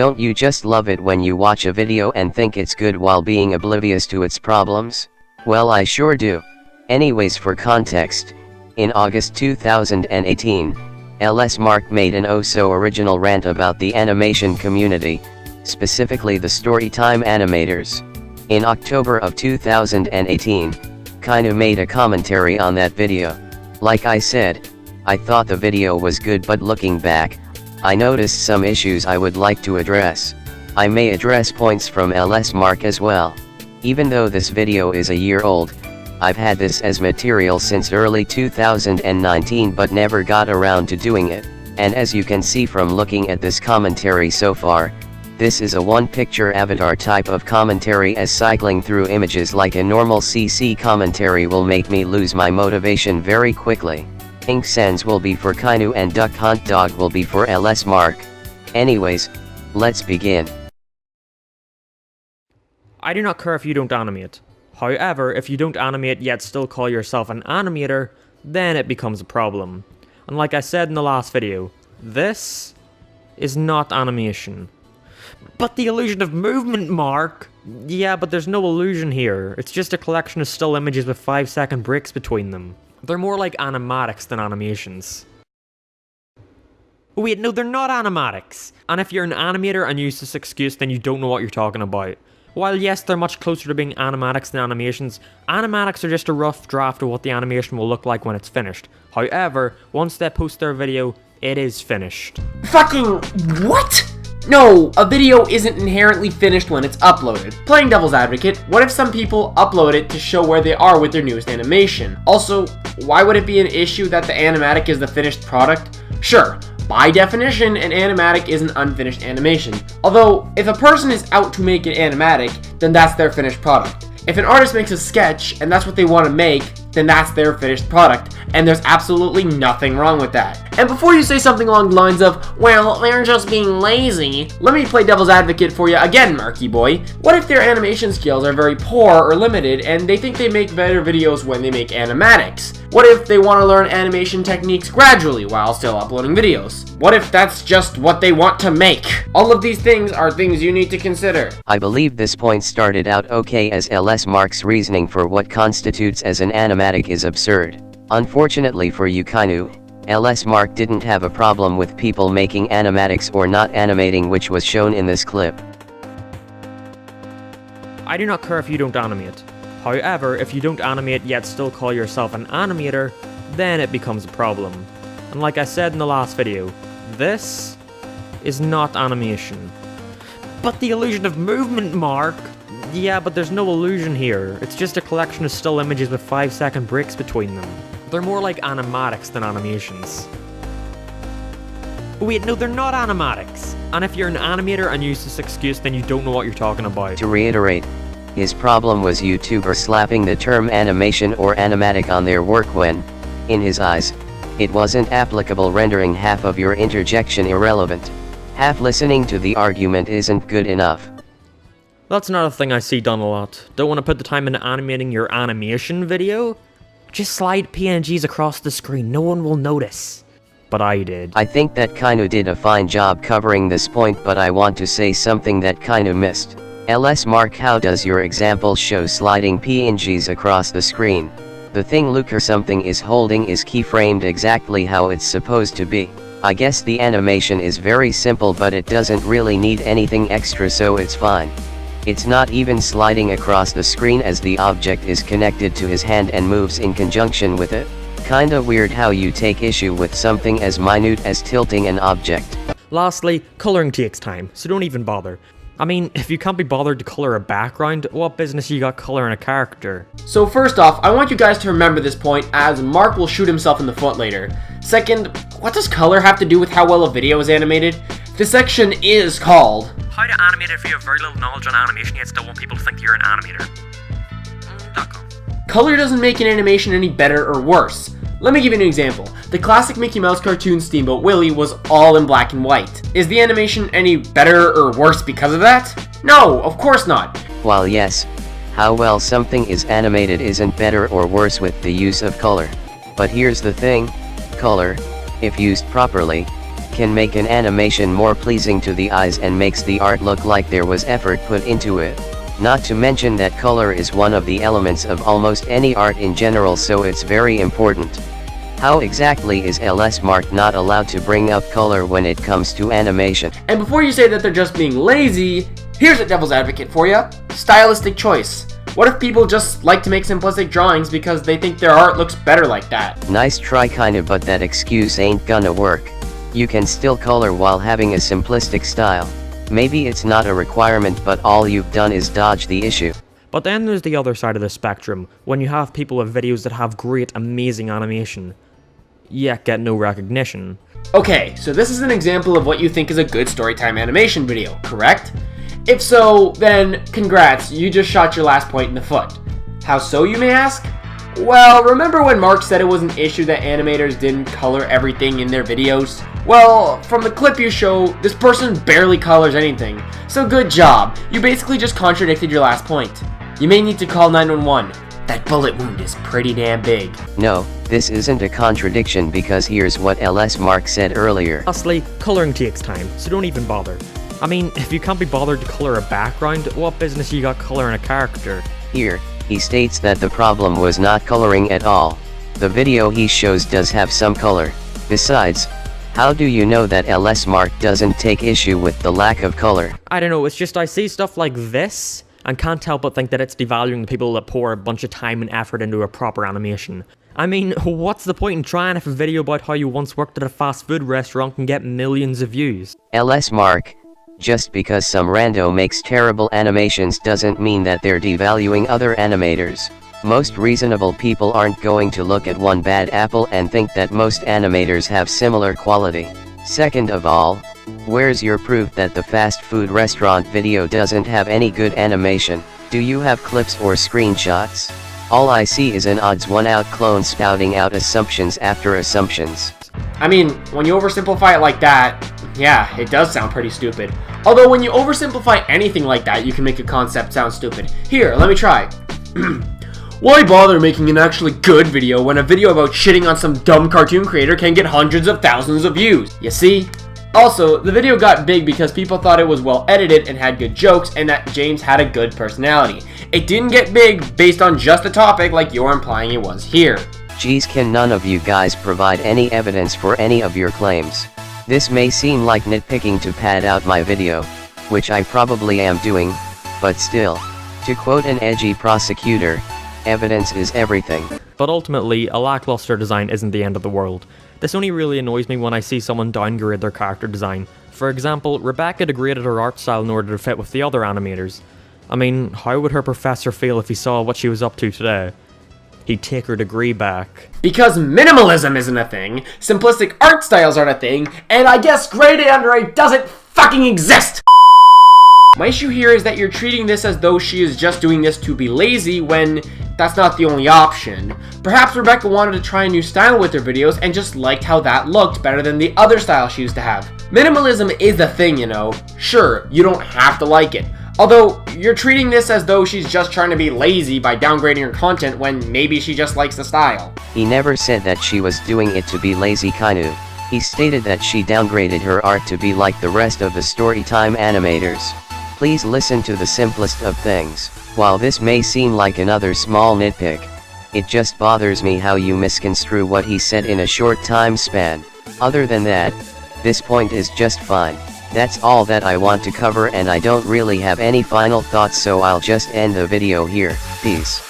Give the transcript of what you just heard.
Don't you just love it when you watch a video and think it's good while being oblivious to its problems? Well, I sure do. Anyways, for context, in August 2018, LS Mark made an oh-so original rant about the animation community, specifically the Storytime animators. In October of 2018, Kainu made a commentary on that video. Like I said, I thought the video was good, but looking back, I noticed some issues I would like to address. I may address points from LS Mark as well. Even though this video is a year old, I've had this as material since early 2019 but never got around to doing it, and as you can see from looking at this commentary so far, this is a one-picture avatar type of commentary, as cycling through images like a normal CC commentary will make me lose my motivation very quickly. Ink Sans will be for Kainu and Duck Hunt Dog will be for LS Mark. Anyways, let's begin. I do not care if you don't animate. However, if you don't animate yet still call yourself an animator, then it becomes a problem. And like I said in the last video, this is not animation. But the illusion of movement, Mark! Yeah, but there's no illusion here. It's just a collection of still images with 5-second breaks between them. They're more like animatics than animations. Wait, no, they're not animatics! And if you're an animator and use this excuse, then you don't know what you're talking about. While yes, they're much closer to being animatics than animations, animatics are just a rough draft of what the animation will look like when it's finished. However, once they post their video, it is finished. Fucking what? No, a video isn't inherently finished when it's uploaded. Playing devil's advocate, what if some people upload it to show where they are with their newest animation? Also, why would it be an issue that the animatic is the finished product? Sure, by definition, an animatic is an unfinished animation. Although, if a person is out to make an animatic, then that's their finished product. If an artist makes a sketch and that's what they want to make, then that's their finished product, and there's absolutely nothing wrong with that. And before you say something along the lines of, well, they're just being lazy, let me play devil's advocate for you again, Marky Boy. What if their animation skills are very poor or limited, and they think they make better videos when they make animatics? What if they want to learn animation techniques gradually while still uploading videos? What if that's just what they want to make? All of these things are things you need to consider. I believe this point started out okay, as LS Mark's reasoning for what constitutes as an animatic is absurd. Unfortunately for you, Kainu, LS Mark didn't have a problem with people making animatics or not animating, which was shown in this clip. I do not care if you don't animate. However, if you don't animate yet still call yourself an animator, then it becomes a problem. And like I said in the last video, this is not animation. But the illusion of movement, Mark! Yeah, but there's no illusion here. It's just a collection of still images with 5-second breaks between them. They're more like animatics than animations. Wait, no, they're not animatics! And if you're an animator and use this excuse, then you don't know what you're talking about. To reiterate, his problem was YouTuber slapping the term animation or animatic on their work when, in his eyes, it wasn't applicable, rendering half of your interjection irrelevant. Half listening to the argument isn't good enough. That's another thing I see done a lot. Don't want to put the time into animating your animation video? Just slide PNGs across the screen, no one will notice. But I did. I think that Kainu did a fine job covering this point, but I want to say something that Kainu missed. LS Mark, how does your example show sliding PNGs across the screen? The thing Luke or something is holding is keyframed exactly how it's supposed to be. I guess the animation is very simple, but it doesn't really need anything extra, so it's fine. It's not even sliding across the screen, as the object is connected to his hand and moves in conjunction with it. Kinda weird how you take issue with something as minute as tilting an object. Lastly, coloring takes time, so don't even bother. I mean, if you can't be bothered to color a background, what business you got coloring a character? So first off, I want you guys to remember this point, as Mark will shoot himself in the foot later. Second, what does color have to do with how well a video is animated? This section is called How to Animate If You Have Very Little Knowledge on Animation Yet Still Want People to Think You're an Animator. .com. Color doesn't make an animation any better or worse. Let me give you an example. The classic Mickey Mouse cartoon Steamboat Willie was all in black and white. Is the animation any better or worse because of that? No, of course not. While yes, how well something is animated isn't better or worse with the use of color. But here's the thing, color, if used properly, can make an animation more pleasing to the eyes and makes the art look like there was effort put into it. Not to mention that color is one of the elements of almost any art in general, so it's very important. How exactly is LSMark not allowed to bring up color when it comes to animation? And before you say that they're just being lazy, here's a devil's advocate for you. Stylistic choice. What if people just like to make simplistic drawings because they think their art looks better like that? Nice try kinda, but that excuse ain't gonna work. You can still color while having a simplistic style. Maybe it's not a requirement, but all you've done is dodge the issue. But then there's the other side of the spectrum, when you have people with videos that have great, amazing animation, yet get no recognition. Okay, so this is an example of what you think is a good storytime animation video, correct? If so, then congrats, you just shot your last point in the foot. How so, you may ask? Well, remember when Mark said it was an issue that animators didn't color everything in their videos? Well, from the clip you show, this person barely colors anything. So good job, you basically just contradicted your last point. You may need to call 911. That bullet wound is pretty damn big. No, this isn't a contradiction, because here's what LSMark said earlier. Lastly, coloring takes time, so don't even bother. I mean, if you can't be bothered to color a background, what business you got coloring a character? Here, he states that the problem was not coloring at all. The video he shows does have some color. Besides, how do you know that LSMark doesn't take issue with the lack of color? I don't know, it's just I see stuff like this, and can't help but think that it's devaluing the people that pour a bunch of time and effort into a proper animation. I mean, what's the point in trying if a video about how you once worked at a fast food restaurant can get millions of views? LSMark, just because some rando makes terrible animations doesn't mean that they're devaluing other animators. Most reasonable people aren't going to look at one bad apple and think that most animators have similar quality. Second of all, where's your proof that the fast food restaurant video doesn't have any good animation? Do you have clips or screenshots? All I see is an odds one out clone spouting out assumptions after assumptions. I mean, when you oversimplify it like that, yeah, it does sound pretty stupid. Although when you oversimplify anything like that, you can make a concept sound stupid. Here, let me try. Why bother making an actually good video when a video about shitting on some dumb cartoon creator can get hundreds of thousands of views? You see? Also, the video got big because people thought it was well edited and had good jokes, and that James had a good personality. It didn't get big based on just a topic like you're implying it was here. Geez, can none of you guys provide any evidence for any of your claims? This may seem like nitpicking to pad out my video, which I probably am doing, but still, to quote an edgy prosecutor, evidence is everything. But ultimately, a lackluster design isn't the end of the world. This only really annoys me when I see someone downgrade their character design. For example, Rebecca degraded her art style in order to fit with the other animators. I mean, how would her professor feel if he saw what she was up to today? He'd take her degree back. Because minimalism isn't a thing, simplistic art styles aren't a thing, and I guess grade A under A doesn't fucking exist! My issue here is that you're treating this as though she is just doing this to be lazy when that's not the only option. Perhaps Rebecca wanted to try a new style with her videos and just liked how that looked better than the other style she used to have. Minimalism is a thing, you know. Sure, you don't have to like it. Although, you're treating this as though she's just trying to be lazy by downgrading her content when maybe she just likes the style. He never said that she was doing it to be lazy, Kainu. He stated that she downgraded her art to be like the rest of the storytime animators. Please listen to the simplest of things. While this may seem like another small nitpick, it just bothers me how you misconstrue what he said in a short time span. Other than that, this point is just fine. That's all that I want to cover, and I don't really have any final thoughts, so I'll just end the video here. Peace.